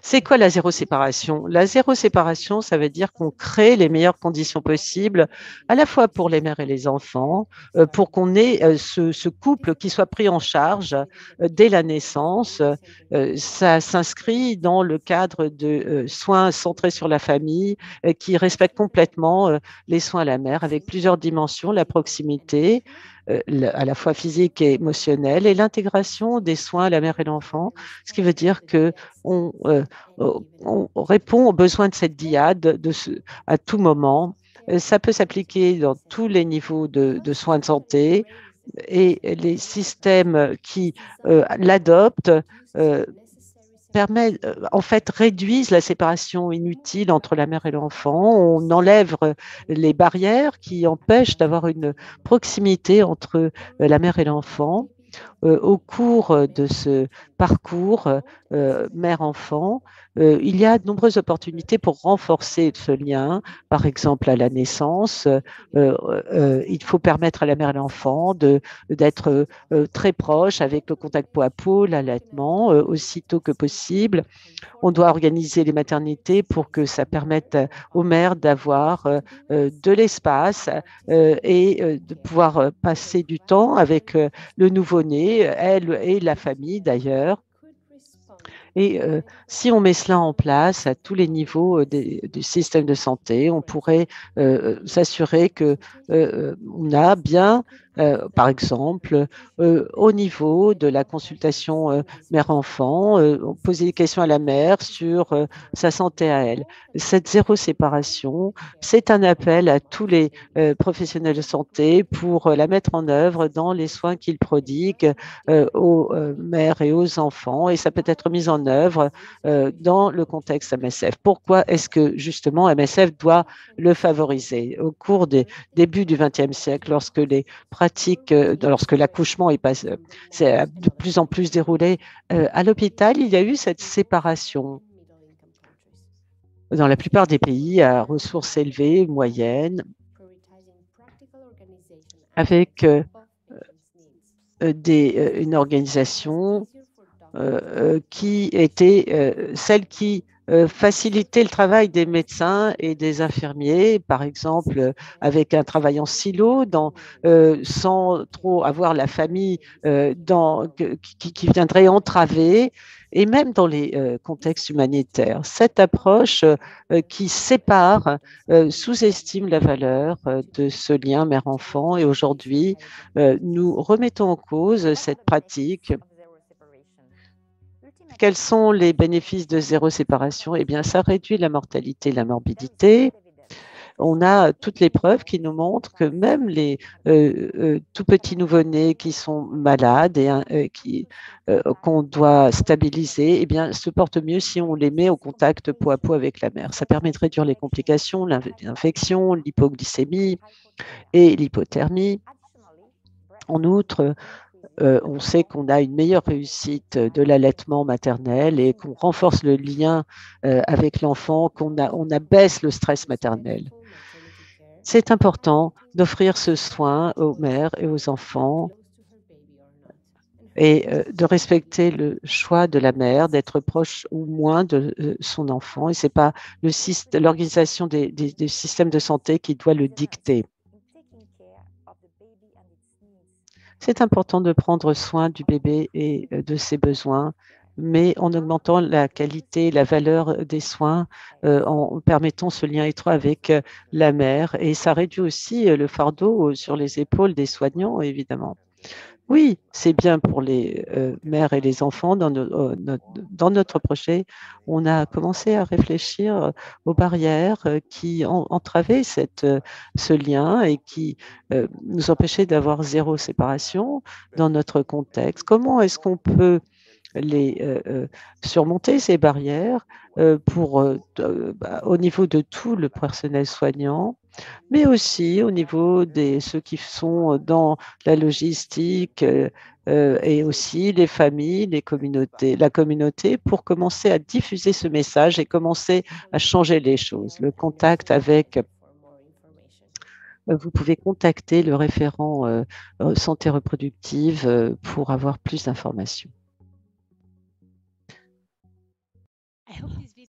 C'est quoi la zéro séparation? La zéro séparation, ça veut dire qu'on crée les meilleures conditions possibles, à la fois pour les mères et les enfants, pour qu'on ait ce couple qui soit pris en charge dès la naissance. Ça s'inscrit dans le cadre de soins centrés sur la famille, qui respectent complètement les soins à la mère, avec plusieurs dimensions, la proximité, à la fois physique et émotionnelle, et l'intégration des soins à la mère et l'enfant, ce qui veut dire que on répond aux besoins de cette dyade à tout moment. Ça peut s'appliquer dans tous les niveaux de soins de santé et les systèmes qui l'adoptent euh, en fait, réduisent la séparation inutile entre la mère et l'enfant. On enlève les barrières qui empêchent d'avoir une proximité entre la mère et l'enfant au cours de ce parcours mère-enfant, il y a de nombreuses opportunités pour renforcer ce lien. Par exemple, à la naissance, il faut permettre à la mère et l'enfant d'être très proche avec le contact peau à peau, l'allaitement, aussitôt que possible. On doit organiser les maternités pour que ça permette aux mères d'avoir de l'espace et de pouvoir passer du temps avec le nouveau-né, elle et la famille d'ailleurs. Et si on met cela en place à tous les niveaux du système de santé, on pourrait s'assurer que on a bien, par exemple, au niveau de la consultation mère-enfant, poser des questions à la mère sur sa santé à elle. Cette zéro séparation, c'est un appel à tous les professionnels de santé pour la mettre en œuvre dans les soins qu'ils prodiguent aux mères et aux enfants, et ça peut être mis en œuvre dans le contexte MSF. Pourquoi est-ce que justement MSF doit le favoriser? Au cours des débuts du XXe siècle, lorsque les pratiques, lorsque l'accouchement s'est de plus en plus déroulé à l'hôpital, il y a eu cette séparation dans la plupart des pays à ressources élevées, moyennes, avec une organisation qui était celle qui facilitait le travail des médecins et des infirmiers, par exemple, avec un travail en silo, sans trop avoir la famille qui viendrait entraver, et même dans les contextes humanitaires. Cette approche qui sépare sous-estime la valeur de ce lien mère-enfant, et aujourd'hui, nous remettons en cause cette pratique. Quels sont les bénéfices de zéro séparation? Eh bien, ça réduit la mortalité et la morbidité. On a toutes les preuves qui nous montrent que même les tout petits nouveau-nés qui sont malades et qu'on doit stabiliser, eh bien, se portent mieux si on les met au contact peau à peau avec la mère. Ça permet de réduire les complications, l'infection, l'hypoglycémie et l'hypothermie. En outre, on sait qu'on a une meilleure réussite de l'allaitement maternel et qu'on renforce le lien avec l'enfant, on abaisse le stress maternel. C'est important d'offrir ce soin aux mères et aux enfants et de respecter le choix de la mère d'être proche ou moins de son enfant. Et ce n'est pas l'organisation des systèmes de santé qui doit le dicter. C'est important de prendre soin du bébé et de ses besoins, mais en augmentant la qualité, la valeur des soins, en permettant ce lien étroit avec la mère. Et ça réduit aussi le fardeau sur les épaules des soignants, évidemment. Oui, c'est bien pour les mères et les enfants. Dans notre projet, on a commencé à réfléchir aux barrières qui entravaient ce lien et qui nous empêchaient d'avoir zéro séparation dans notre contexte. Comment est-ce qu'on peut surmonter ces barrières au niveau de tout le personnel soignant, mais aussi au niveau de ceux qui sont dans la logistique et aussi les familles, les communautés, la communauté, pour commencer à diffuser ce message et commencer à changer les choses. Le contact avec, vous pouvez contacter le référent santé reproductive pour avoir plus d'informations.